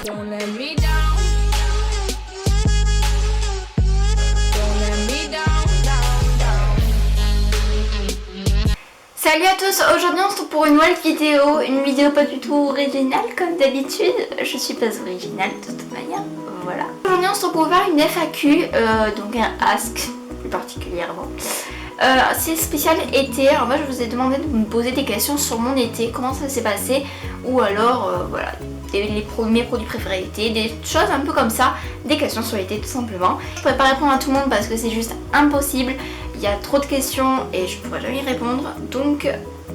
Don't let me down. Don't let me down, down, down. Salut à tous, aujourd'hui on se retrouve pour une nouvelle vidéo, une vidéo pas du tout originale comme d'habitude, je suis pas originale de toute manière, voilà. Aujourd'hui on se retrouve pour faire une FAQ, donc un ask plus particulièrement. C'est spécial été, alors moi je vous ai demandé de me poser des questions sur mon été, comment ça s'est passé, ou alors voilà, mes produits préférés d'été, des choses un peu comme ça, des questions sur l'été tout simplement. Je pourrais pas répondre à tout le monde parce que c'est juste impossible, il y a trop de questions et je pourrais jamais y répondre, donc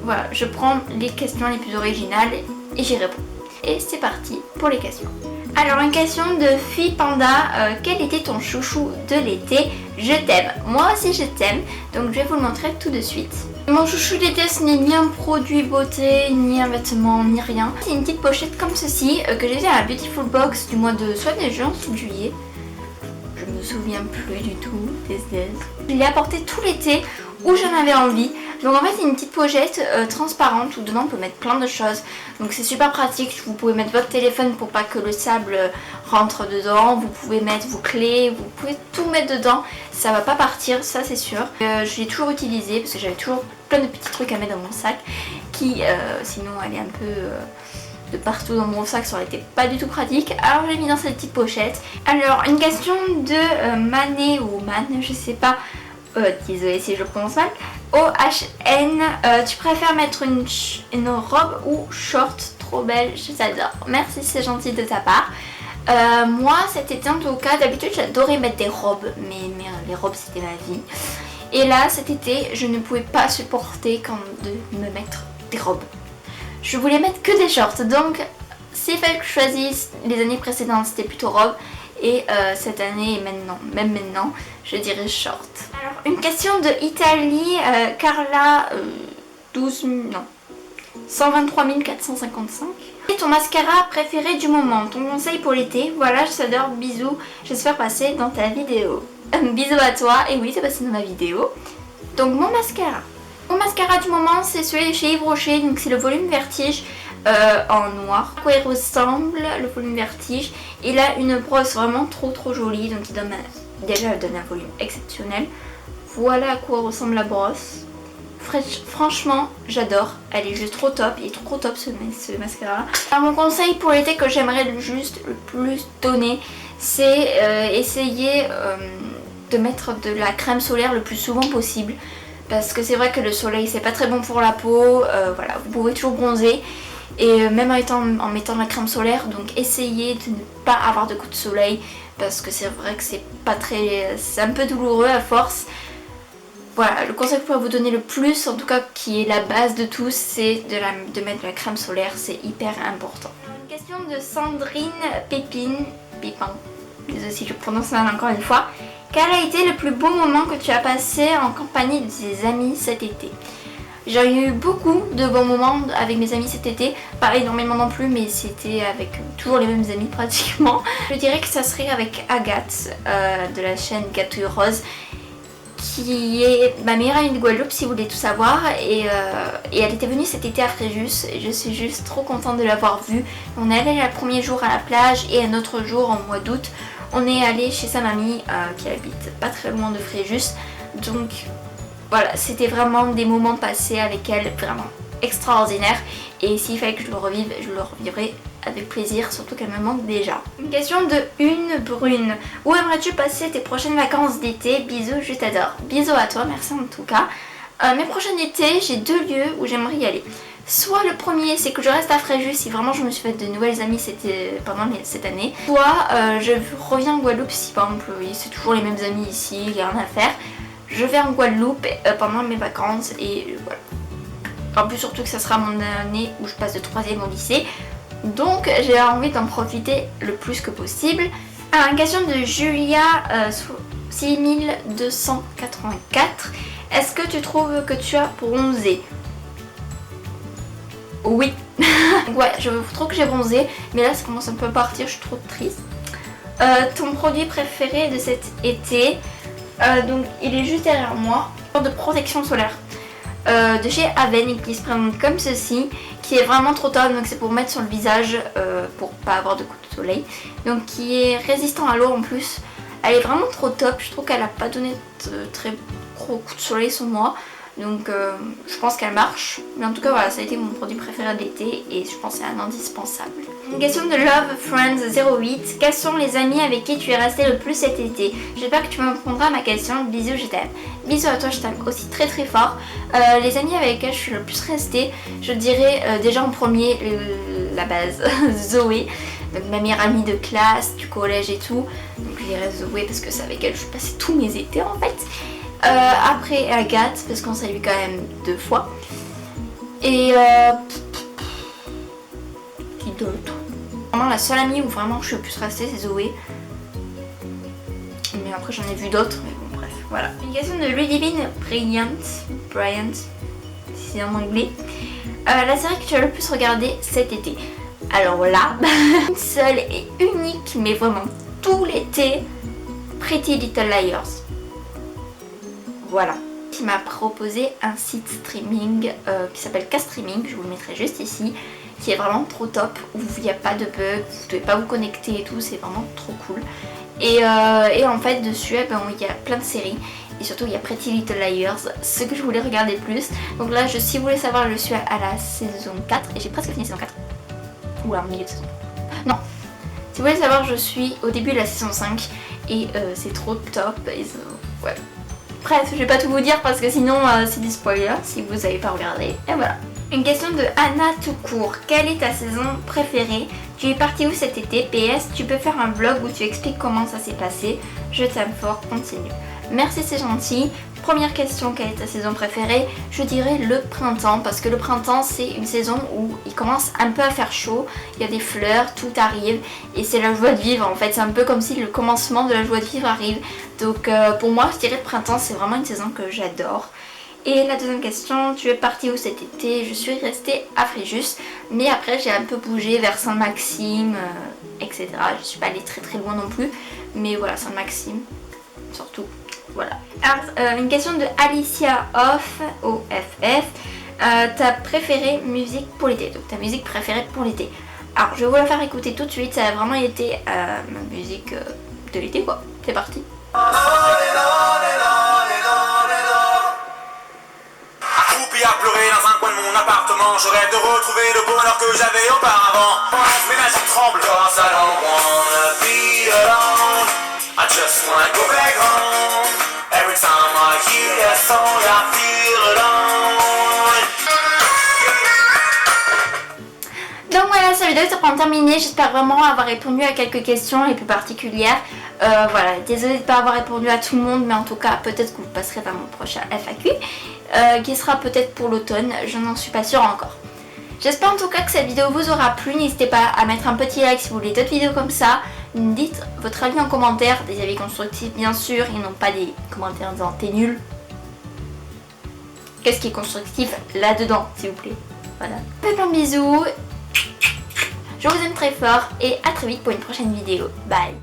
voilà, je prends les questions les plus originales et j'y réponds. Et c'est parti pour les questions. Alors une question de Fille Panda, quel était ton chouchou de l'été? Je t'aime, moi aussi je t'aime, donc je vais vous le montrer tout de suite. Mon chouchou d'été ce n'est ni un produit beauté, ni un vêtement, ni rien. C'est une petite pochette comme ceci que j'ai fait à la Beautiful Box du mois de soit de juin ou de juillet. Je me souviens plus du tout, je l'ai apporté tout l'été où j'en avais envie. Donc en fait c'est une petite pochette transparente où dedans on peut mettre plein de choses. Donc c'est super pratique, vous pouvez mettre votre téléphone pour pas que le sable rentre dedans. Vous pouvez mettre vos clés, vous pouvez tout mettre dedans. Ça va pas partir, ça c'est sûr. Je l'ai toujours utilisé parce que j'avais toujours plein de petits trucs à mettre dans mon sac qui sinon allaient un peu de partout dans mon sac, ça aurait été pas du tout pratique. Alors je l'ai mis dans cette petite pochette. Alors une question de Mané ou Man, je sais pas. Désolée si je prononce mal. OHN, tu préfères mettre une robe ou short? Trop belle, je t'adore. Merci, c'est gentil de ta part. Moi cet été en tout cas, d'habitude j'adorais mettre des robes, mais les robes c'était ma vie. Et là cet été je ne pouvais pas supporter de me mettre des robes. Je voulais mettre que des shorts, donc s'il fallait que je choisisse, les années précédentes c'était plutôt robe. Et cette année et maintenant, même maintenant, je dirais short. Alors une question de Italie, Carla 123 455. Et ton mascara préféré du moment, ton conseil pour l'été? Voilà, je t'adore, bisous, j'espère passer dans ta vidéo. Bisous à toi, et oui c'est passé dans ma vidéo. Donc mon mascara du moment c'est celui de chez Yves Rocher, donc c'est le volume Vertige. En noir. À quoi il ressemble, le volume Vertige. Il a une brosse vraiment trop jolie, donc il donne déjà un volume exceptionnel. Voilà à quoi ressemble la brosse. Franchement j'adore, elle est juste trop top, il est trop top ce mascara. Alors mon conseil pour l'été que j'aimerais juste le plus donner, c'est essayer de mettre de la crème solaire le plus souvent possible. Parce que c'est vrai que le soleil c'est pas très bon pour la peau, voilà, vous pouvez toujours bronzer. Et même en mettant de la crème solaire, donc essayez de ne pas avoir de coups de soleil parce que c'est vrai que c'est un peu douloureux à force. Voilà, le conseil que je pourrais vous donner le plus, en tout cas qui est la base de tout, c'est de mettre de la crème solaire, c'est hyper important. Une question de Sandrine Pépin, désolée si je prononce mal encore une fois. Quel a été le plus beau moment que tu as passé en compagnie de tes amis cet été? J'ai eu beaucoup de bons moments avec mes amis cet été, pas énormément non plus, mais c'était avec toujours les mêmes amis pratiquement. Je dirais que ça serait avec Agathe de la chaîne Gâteau Rose, qui est ma meilleure amie de Guadeloupe si vous voulez tout savoir, et elle était venue cet été à Fréjus et je suis juste trop contente de l'avoir vue. On est allé le premier jour à la plage et un autre jour en mois d'août on est allé chez sa mamie qui habite pas très loin de Fréjus, donc voilà, c'était vraiment des moments passés avec elle vraiment extraordinaires et s'il fallait que je le revive, je le revivrai avec plaisir, surtout qu'elle me manque déjà. Une question de Une Brune. Où aimerais-tu passer tes prochaines vacances d'été? Bisous, je t'adore. Bisous à toi, merci en tout cas. Mes prochains étés, j'ai deux lieux où j'aimerais y aller. Soit le premier, c'est que je reste à Fréjus si vraiment je me suis fait de nouvelles amies pendant cette année. Soit je reviens en Guadeloupe si par exemple c'est toujours les mêmes amis ici, il n'y a rien à faire. Je vais en Guadeloupe pendant mes vacances et voilà. En plus surtout que ça sera mon année où je passe de 3e au lycée. Donc j'ai envie d'en profiter le plus que possible. Alors une question de Julia 6284. Est-ce que tu trouves que tu as bronzé? Oui. Ouais, je trouve que j'ai bronzé, mais là ça commence un peu à partir, je suis trop triste. Ton produit préféré de cet été? Donc il est juste derrière moi, de protection solaire. de chez Aven et qui se présente comme ceci, qui est vraiment trop top. Donc c'est pour mettre sur le visage pour pas avoir de coups de soleil. Donc qui est résistant à l'eau en plus. Elle est vraiment trop top. Je trouve qu'elle a pas donné de très gros coups de soleil sur moi. Donc je pense qu'elle marche. Mais en tout cas voilà, ça a été mon produit préféré de l'été et je pense que c'est un indispensable. Une question de Love Friends 08. Quels sont les amis avec qui tu es resté le plus cet été? J'espère que tu me répondras à ma question. Bisous, je t'aime. Bisous à toi, je t'aime aussi très très fort. Les amis avec lesquels je suis le plus restée, je dirais déjà en premier la base, Zoé. Donc ma meilleure amie de classe, du collège et tout. Donc je dirais Zoé parce que c'est avec elle que je passais tous mes étés en fait. Après Agathe parce qu'on s'est vu quand même 2 fois. Et qui d'autre? Vraiment la seule amie où vraiment je suis le plus restée c'est Zoé. Mais après j'en ai vu d'autres, mais bon bref, voilà. Une question de Ludivine Bryant, si c'est en anglais. La série que tu as le plus regardée cet été? Alors là, une seule et unique, mais vraiment tout l'été, Pretty Little Liars. Voilà. Qui m'a proposé un site streaming qui s'appelle K-Streaming, je vous le mettrai juste ici, qui est vraiment trop top, où il n'y a pas de bug, vous ne devez pas vous connecter et tout, c'est vraiment trop cool. Et en fait dessus, il y a plein de séries. Et surtout il y a Pretty Little Liars, ce que je voulais regarder le plus. Donc là, si vous voulez savoir, je suis à la saison 4 et j'ai presque fini la saison 4. Ou à milieu de saison. Non. Si vous voulez savoir, je suis au début de la saison 5 et c'est trop top. Et ouais. Bref, je vais pas tout vous dire parce que sinon c'est du spoiler si vous n'avez pas regardé. Et voilà. Une question de Anna tout court. Quelle est ta saison préférée? Tu es partie où cet été? PS, tu peux faire un vlog où tu expliques comment ça s'est passé. Je t'aime fort, continue. Merci, c'est gentil. Première question, quelle est ta saison préférée? Je dirais le printemps parce que le printemps c'est une saison où il commence un peu à faire chaud, il y a des fleurs, tout arrive et c'est la joie de vivre en fait, c'est un peu comme si le commencement de la joie de vivre arrive. Donc pour moi je dirais le printemps c'est vraiment une saison que j'adore. Et la deuxième question, tu es partie où cet été? Je suis restée à Fréjus, mais après j'ai un peu bougé vers Saint-Maxime, etc. Je suis pas allée très très loin non plus, mais voilà, Saint-Maxime surtout. Voilà. Alors, une question de Alicia OFF. Ta préférée musique pour l'été? Donc ta musique préférée pour l'été. Alors je vais vous la faire écouter tout de suite. Ça a vraiment été ma musique de l'été quoi. C'est parti. Accroupi à pleurer dans un coin de mon appartement, je rêve de retrouver le bonheur que j'avais auparavant. Mes mains tremblent cause I don't wanna be alone. I just wanna go back home. Every time I hear that song, I feel alone. Donc voilà, cette vidéo est terminée. J'espère vraiment avoir répondu à quelques questions les plus particulières. Voilà, désolée de ne pas avoir répondu à tout le monde, mais en tout cas, peut-être que vous passerez dans mon prochain FAQ, qui sera peut-être pour l'automne, je n'en suis pas sûre encore. J'espère en tout cas que cette vidéo vous aura plu. N'hésitez pas à mettre un petit like si vous voulez d'autres vidéos comme ça. Dites votre avis en commentaire, des avis constructifs bien sûr, et non pas des commentaires en disant t'es nul. Qu'est-ce qui est constructif là-dedans, s'il vous plaît. Voilà. Plein de bisous. Je vous aime très fort et à très vite pour une prochaine vidéo. Bye.